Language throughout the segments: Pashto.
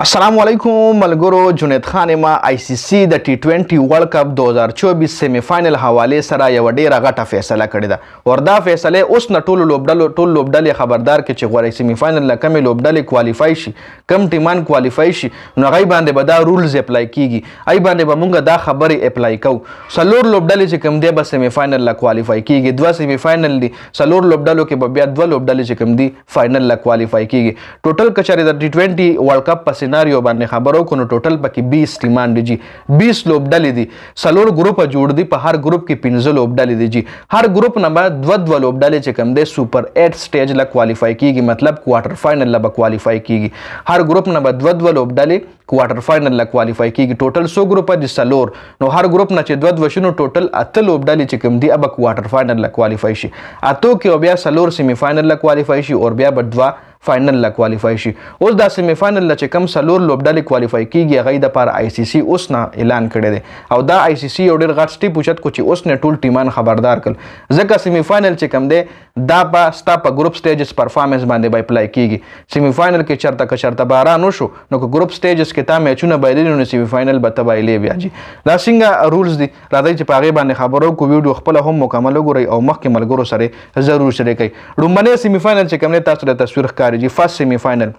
السلام علیکم ملګرو، جنید خان ما ICC د T20 ورلډ کپ 2024 سیمی فائنل حواله سره یو ډیره غټه فیصله کړې ده. وردا فیصله اوس نه ټول لوبډلې خبردار کې چې غوړې سیمی فائنل لکه لوبډلې کوالیفای شي، کم ټیمان کوالیفای شي، نو غي باندې به دا رولز اپلای کیږي. ای باندې به مونږ دا خبره اپلای کوو. سلور لوبډلې چې کم دی به سیمی فائنل لا کوالیفای کیږي. دوه سیمی فائنل دي، سلور لوبډلو کې به بیا دوه لوبډلې چې کم دي فائنل لا کوالیفای کیږي. ټوټل کچاري د T20 ورلډ کپ سيناريو باندې خبرو کو نو ټوټل پکې 20 ټیمان دي جی، 20 لوبډلې دي، سلور ګروپ جوړ دي، په هر ګروپ کې 15 لوبډلې دي جی. هر ګروپ نه بعد دوه لوبډلې چې کم دي سوپر 8 سټیج لا کوالیفای کیږي، مطلب کوارټر فائنل لا کوالیفای کیږي. هر ګروپ نه بعد دوه لوبډلې کوارټر فائنل لا کوالیفای کیږي. ټوټل 100 ګروپ دي سلور، نو هر ګروپ نه چې دوه شنو ټوټل 8 لوبډلې چې کم دي اب کوارټر فائنل لا کوالیفای شي. اته کې بیا سلور سیمی فائنل لا کوالیفای شي او بیا بدوا فائنل لا کوالیفای شي. اوس دا سیمی فائنل لا چې کم سلور لوبډلې کوالیفای کیږي غي د پر ICC اوس نه اعلان کړی دی او دا ICC یو ډیر غټ سټیپ اوچت کو چې اوس نه ټول ټیمان خبردار کړ ځکه سیمی فائنل چې کم دی دا په ستا په ګروپ سټیجز پرفارمنس باندې به اپلای کیږي. سیمی فائنل کې چرته باران وشو نو ګروپ سټیجز کې تا میچونه بایلې نو سیمی فائنل به تبایلې بیا جی. دا څنګه رولز دي راځي چې پاغه باندې خبرو کو ویډیو خپل هم مکمل وګورئ او مخکې ملګرو سره ضرور شریکئ. لومبنه سیمی فائنل چې کم نه تاسو ته تصویر ښکاري جی. فرست سیمی فائنل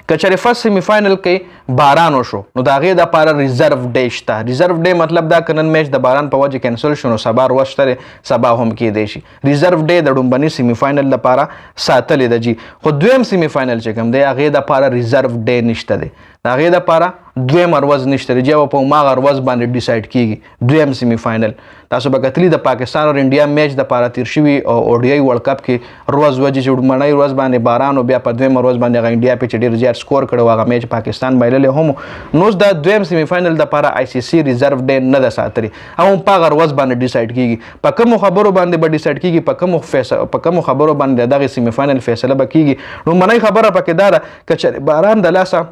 کچره فرست سیمی فائنل کې باران وشو نو دا غي د پاره ریزرو ډے شته. ریزرو ډے مطلب دا کنن میچ د باران په وجه کینسل شونه سبا وروسته سبا هم کې دی شي. ریزرو ډے د ډومبني سیمی فائنل لپاره ساتلې د جی. خو دویم سیمی فائنل چې کوم دی هغه د پاره ریزرو ډے نشته دی. دا غي د پاره دویم ارواز نشته دی چې په ما ارواز باندې ډیسایډ کیږي. دویم سیمی فائنل تاسو به کتلی د پاکستان او انډیا میچ د پاره تیر شوی او ODI ورلډ کپ کې روز وجه چې ډمنۍ روز باندې باران او بیا په دویم روز باندې انډیا په ډیر زیات سکور کړو هغه میچ پاکستان بایللې هم نو دا دویم سیمی فائنل د پاره ICC ریزرو ډے نه د ساتري او په روز باندې ډیسایډ کیږي. په کوم خبرو باندې به ډیسایډ کیږي، په کوم خبرو باندې دغه سیمی فائنل فیصله به کیږي. نو منۍ خبره پکې دا کچره باران د لاسه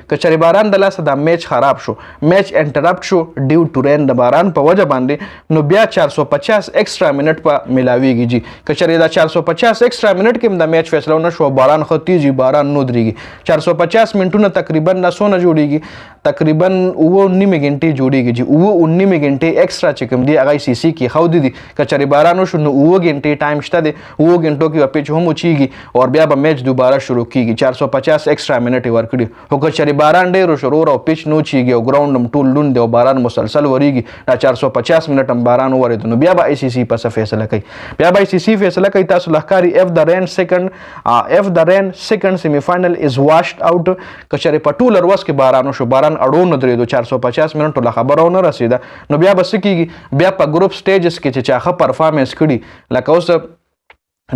کچری باران د لاسه دا میچ خراب شو، میچ انټرپټ شو ډیو ټو رین د باران په وجه باندې نو بیا 450 ایکسترا منټ په ملاویږي جی. کچری دا 450 ایکسترا منټ کې د میچ فیصله نه شو، باران ختیږي، باران نو دريږي. 450 منټونه تقریبا نه سونه جوړیږي، تقریبا 9 غنټې جوړیږي جی. 9 غنټې ایکسترا چې کوم دی هغه CC کې خو دي. کچری باران شو نو 9 غنټې ټایم شته دی، 9 غنټو کې پیچ هم وچیږي او بیا به میچ دوباره شروع کیږي. 450 ایکسترا منټ ورکړي او کچری باران ډیرو شرور او پیچ نو چیږي او ګراوند هم ټول لوند دی او باران مسلسل وریږي. دا 450 منټ هم باران ورید نو بیا به ICC پس فیصله کوي. بیا به ICC فیصله کوي. تاسو لخکاری اف د رین سیکنډ سیمی فائنل از واشډ اوټ. کچری په ټول ورځ کې باران شو، باران اړو نه درېدو، 450 منټ له خبرو نه رسیده. نو بیا به سکیږي، بیا په ګروپ سټیجز کې چې چاخه پرفارمنس کړي لکه اوس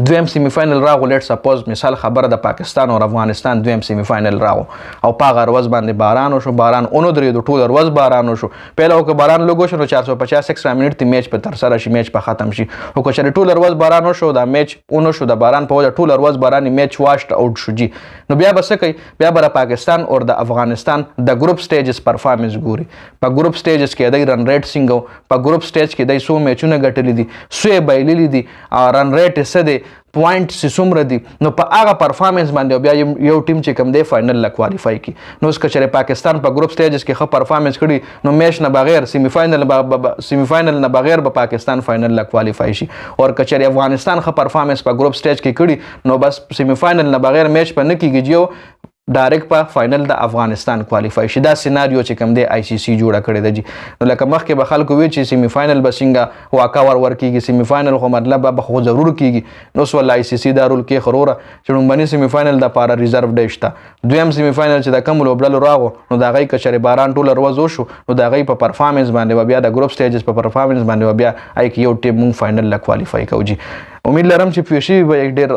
دویم سیمی فائنل راغو، لیټ سپوز مثال خبره د پاکستان او افغانستان دویم سیمی فائنل راغو او پاغه ورځ باندې باران شو، باران اونو درې ټول ورځ باران شو. پهلا او باران لوګو شو 450 ایکسترا منټ تی میچ په تر سره شي، میچ په ختم شي. او که چېرې ټول ورځ باران شو دا میچ اونو شو د باران په وجه ټول ورځ باران میچ واشډ اوټ شو جی. نو بیا به څه کوي، بیا به پاکستان او د افغانستان د ګروپ سټیجز پرفارمنس ګوري. په ګروپ سټیجز کې د رن ریټ څنګه، په ګروپ سټیج کې د 100 میچونه ګټلې دي، 100 بایللې دي، رن ریټ څه دی، پوینټ سمره دي. نو په هغه پرفارمنس باندې بیا یو ټیم چې کم دی فائنل لا کوالیفای کی. نو اس کچره پاکستان په ګروپ سټیجز کې ښه پرفارمنس کړي نو میچ نه بغیر سیمی فائنل نه بغیر به پاکستان فائنل لا کوالیفای شي. او کچره افغانستان ښه پرفارمنس په ګروپ سټیج کې کړي نو بس سیمی فائنل نه بغیر میچ په نه کیږي جو ډایرکټ په فائنل د افغانستان کوالیفای شي. دا سيناريو چې کوم دی ICC جوړه کړی دی جی. نو لکه مخکې به خلکو وی چې سیمی فائنل به څنګه واقع ورکیږي، سیمی فائنل خو مطلب به خو ضرور کیږي. نو سو ICC دا رول کې خروره چې لومبني سیمی فائنل د پاره ریزرو ډے شته. دویم سیمی فائنل چې د کوم لوبډلو راغو نو دا غي کچره باران ټول ورځ وشو نو دا غي په پرفارمنس باندې بیا د ګروپ سټیجز په پرفارمنس باندې بیا آی یو ټیم مون فائنل لا کوالیفای کوي جی. امید لرم چې پیوشي به یک ډیر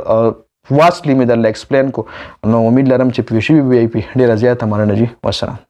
واستلی مې درله ایکسپلین کو. نو امید لرم چې پیوشي به ډیره زیاته مننه جی. والسلام.